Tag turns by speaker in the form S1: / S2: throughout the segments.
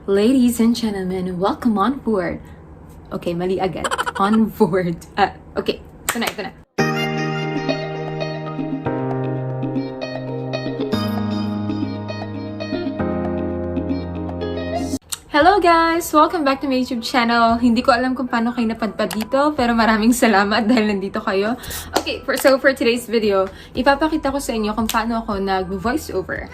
S1: Ladies and gentlemen, welcome on board. Okay, mali agad. On board. Okay, ito na. Hello guys! Welcome back to my YouTube channel. Hindi ko alam kung paano kayo napadpad dito, pero maraming salamat dahil nandito kayo. Okay, so for today's video, ipapakita ko sa inyo kung paano ako nag-voiceover.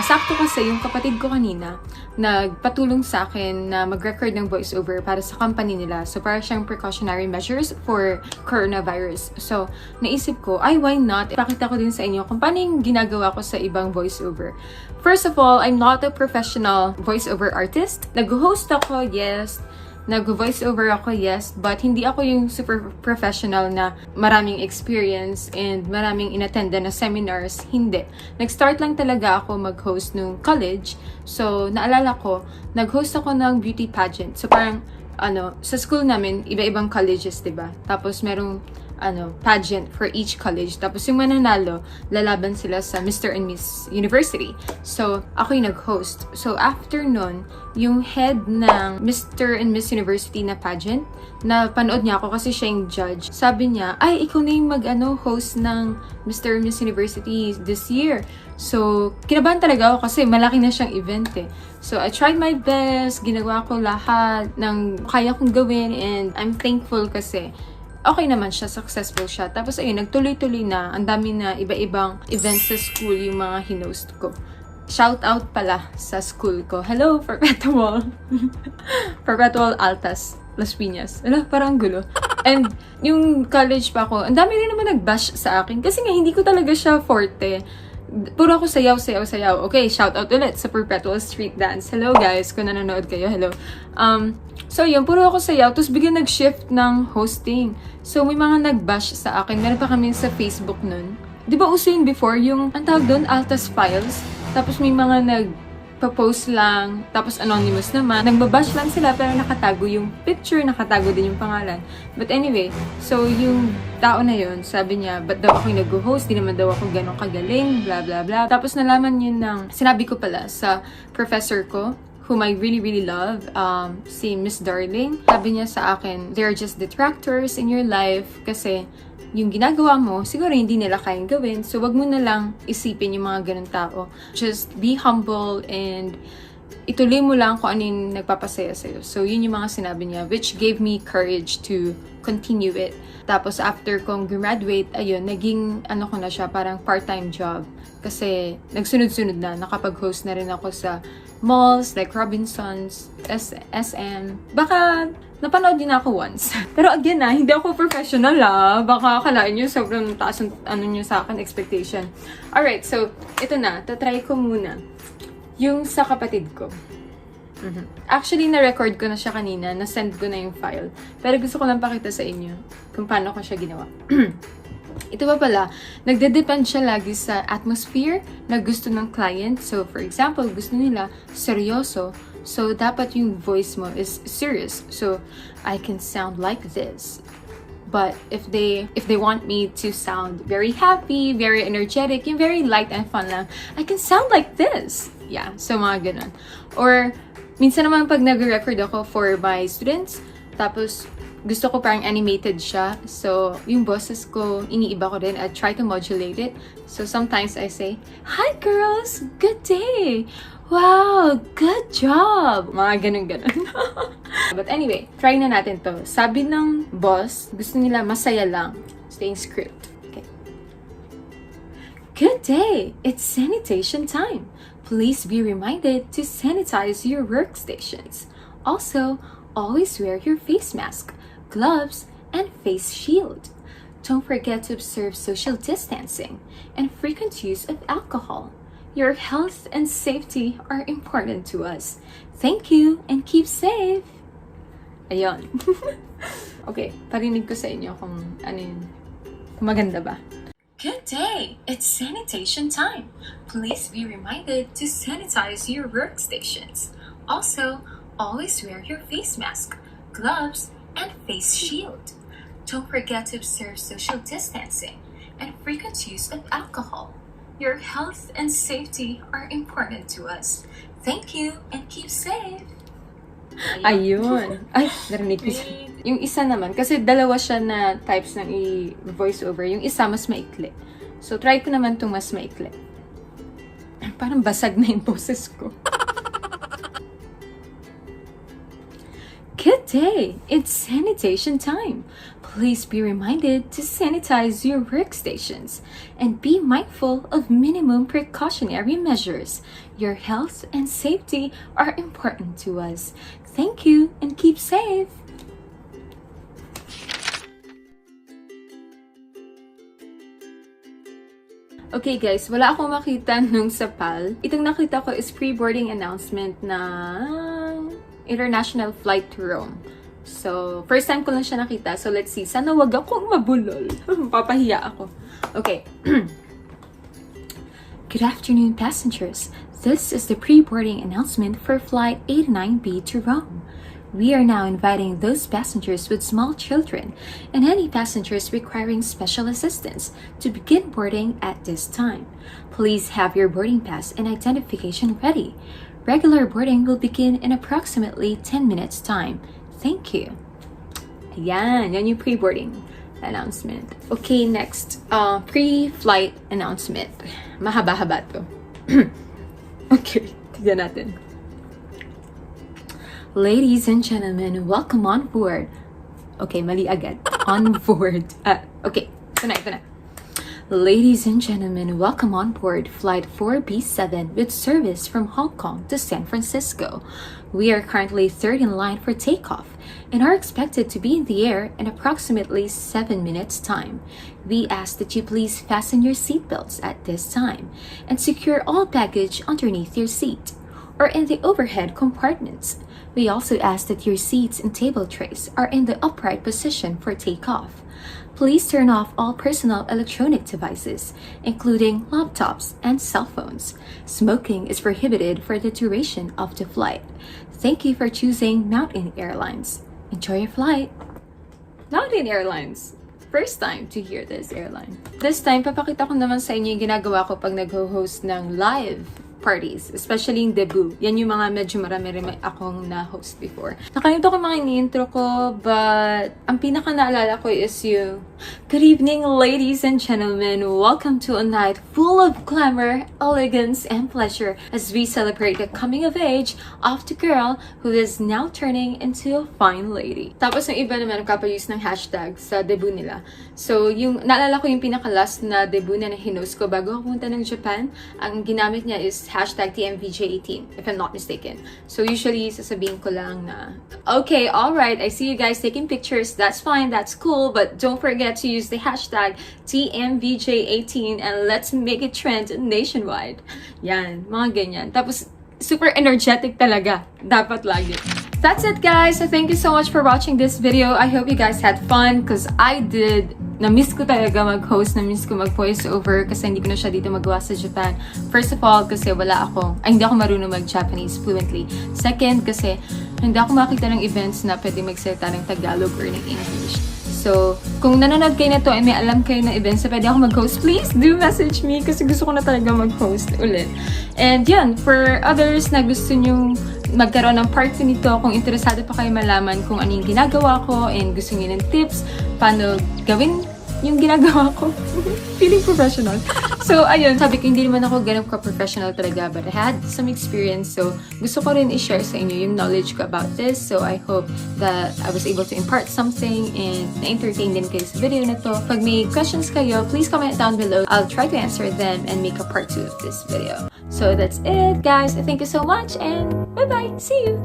S1: Sakto kasi yung kapatid ko kanina, nagpatulong sa akin na mag-record ng voiceover para sa company nila. So, para siyang precautionary measures for coronavirus. So, naisip ko, why not? Ipakita ko din sa inyo kung paano yung ginagawa ko sa ibang voiceover. First of all, I'm not a professional voiceover artist. Nag-host ako, yes. Nag-voiceover ako, yes. But hindi ako yung super professional na maraming experience and maraming inattendan na seminars. Hindi. Nag-start lang talaga ako mag-host nung college. So, naalala ko, nag-host ako ng beauty pageant. So, parang, sa school namin, iba-ibang colleges, diba? Tapos, merong pageant for each college. Tapos yung mananalo, lalaban sila sa Mr. and Miss University. So, ako yung nag-host. So, after nun, yung head ng Mr. and Miss University na pageant, napanood niya ako kasi siya yung judge. Sabi niya, ikaw na yung host ng Mr. and Miss University this year. So, kinabahan talaga ako kasi malaki na siyang event eh. So, I tried my best, ginagawa ko lahat ng kaya kong gawin, and I'm thankful kasi okay naman siya, successful siya. Tapos ayun, nagtuloy-tuloy na. Ang dami na iba-ibang events sa school yung mga hinost ko. Shout out pala sa school ko. Hello, Perpetual. Perpetual Altas, Las Piñas. Parang gulo. And yung college pa ako, ang dami rin naman nag-bash sa akin. Kasi nga, hindi ko talaga siya forte. Puro ako sayaw. Okay, shout out ulit sa Perpetual Street Dance. Hello guys, kung nanonood kayo, hello. So yun, puro ako sayaw, tapos bigyan nag-shift ng hosting. So may mga nag-bash sa akin. Meron pa kami sa Facebook nun. Di ba uso yun before, yung, ang tawag doon, Altas Files. Tapos may mga nag-post lang, tapos anonymous naman. Nagbabash lang sila, pero nakatago yung picture, nakatago din yung pangalan. But anyway, so yung tao na yun, sabi niya, ba't daw ako yung nag-host? Di naman daw ako ganun kagaling, blah blah blah. Tapos nalaman yun ng, sinabi ko pala sa professor ko, whom I really love, si Miss Darling. Sabi niya sa akin, they're just detractors in your life kasi yung ginagawa mo, siguro hindi nila kayang gawin. So, wag mo na lang isipin yung mga ganun tao. Just be humble and ituloy mo lang kung ano yung nagpapasaya sa'yo. So, yun yung mga sinabi niya, which gave me courage to continue it. Tapos, after kong graduate, ayun, naging, ko na siya, parang part-time job. Kasi, nagsunod-sunod na, nakapag-host na rin ako sa malls like Robinsons, SM. Baka napanood din ako once. Pero again hindi ako professional Baka akalain nyo sobrang taas ang nyo sa akin expectation. Alright, so ito na. Tatry ko muna yung sa kapatid ko. Actually, na-record ko na siya kanina. Na-send ko na yung file. Pero gusto ko lang pakita sa inyo kung paano ko siya ginawa. Ito pa pala, nagde-depend siya lagi sa atmosphere na gusto ng client. So, for example, gusto nila seryoso. So, dapat yung voice mo is serious. So, I can sound like this. But if they want me to sound very happy, very energetic, yung very light and fun lang, I can sound like this. Yeah, so mga ganun. Or, minsan naman pag nag-record ako for my students, tapos gusto ko parang animated siya. So, yung boses ko, iniiba ko din. I try to modulate it. So, sometimes I say, "Hi girls! Good day! Wow! Good job!" Mga ganun-ganun. But anyway, try na natin to. Sabi ng boss, gusto nila masaya lang. Staying script. Okay. Good day! It's sanitation time. Please be reminded to sanitize your workstations. Also, always wear your face mask, gloves, and face shield. Don't forget to observe social distancing and frequent use of alcohol. Your health and safety are important to us. Thank you and keep safe. Ayun. Okay, parinig ko sa inyo kung kung maganda ba. Good day! It's sanitation time. Please be reminded to sanitize your workstations. Also, always wear your face mask, gloves, and face shield. Don't forget to observe social distancing and frequent use of alcohol. Your health and safety are important to us. Thank you and keep safe. Ayun. Ay, narinig ko siya. Yung isa naman, kasi dalawa siya na types ng voiceover. Yung isa mas maikli. So, try ko naman itong mas maikli. Parang basag na yung boses ko. Good day! It's sanitation time. Please be reminded to sanitize your workstations and be mindful of minimum precautionary measures. Your health and safety are important to us. Thank you and keep safe! Okay guys, wala akong makita nung sa PAL. Itong nakita ko is pre-boarding announcement na international flight to Rome. So, first time ko lang siya nakita. So, let's see. Sana wag akong mabulol. Papahiya ako. Okay. Good afternoon, passengers. This is the pre-boarding announcement for Flight 89B to Rome. We are now inviting those passengers with small children and any passengers requiring special assistance to begin boarding at this time. Please have your boarding pass and identification ready. Regular boarding will begin in approximately 10 minutes time. Thank you. Ayan, yan yung pre-boarding announcement. Okay, next. Pre-flight announcement. Mahaba-haba to. Okay, tignan natin. Ladies and gentlemen, welcome on board. Okay, mali agad. On board. Okay, ito na. Ladies and gentlemen, welcome on board Flight 4B7 with service from Hong Kong to San Francisco. We are currently third in line for takeoff and are expected to be in the air in approximately 7 minutes' time. We ask that you please fasten your seatbelts at this time and secure all baggage underneath your seat or in the overhead compartments. We also ask that your seats and table trays are in the upright position for takeoff. Please turn off all personal electronic devices, including laptops and cell phones. Smoking is prohibited for the duration of the flight. Thank you for choosing Mountain Airlines. Enjoy your flight. Mountain Airlines. First time to hear this airline. This time, papakita ko naman sa inyo yung ginagawa ko pag nag-host ng live parties, especially yung debut. Yan yung mga medyo marami akong na-host before. Nakalimutan ko mga ini-intro ko, but ang pinaka naalala ko is yung good evening, ladies and gentlemen. Welcome to a night full of glamour, elegance, and pleasure as we celebrate the coming of age of the girl who is now turning into a fine lady. Tapos yung iba naman nagkapa-use ng hashtag sa debut nila. So, yung naalala ko yung pinaka-last na debut na hinost ko bago ako punta ng Japan, ang ginamit niya is hashtag TMVJ18, if I'm not mistaken. So, usually, sasabihin ko lang na, okay, alright, I see you guys taking pictures, that's fine, that's cool, but don't forget to use the hashtag TMVJ18 and let's make it trend nationwide. Yan, mga ganyan. Tapos, super energetic talaga. Dapat lagi. That's it, guys. So thank you so much for watching this video. I hope you guys had fun because I did. Na-miss ko talaga mag-host, na-miss ko mag-voiceover kasi hindi ko na siya dito magawa sa Japan. First of all, kasi hindi ako marunong mag-Japanese fluently. Second, kasi hindi ako makita ng events na pwede magsalita ng Tagalog or ng English. So, kung nanonood kayo na to and may alam kayo ng events na pwede ako mag-host, please do message me kasi gusto ko na talaga mag-host ulit. And yun, for others na gusto nyong magkaroon ng part nito, kung interesado pa kayo malaman kung ano yung ginagawa ko and gusto nyo ng tips, paano gawin yung ginagawa ko. Feeling professional. So, ayun, sabi ko, hindi naman ako ganun ka-professional talaga, but I had some experience. So, gusto ko rin i-share sa inyo yung knowledge ko about this. So, I hope that I was able to impart something and na-entertain din kayo sa video na to. Pag may questions kayo, please comment down below. I'll try to answer them and make a part 2 of this video. So, that's it, guys. Thank you so much and bye-bye. See you!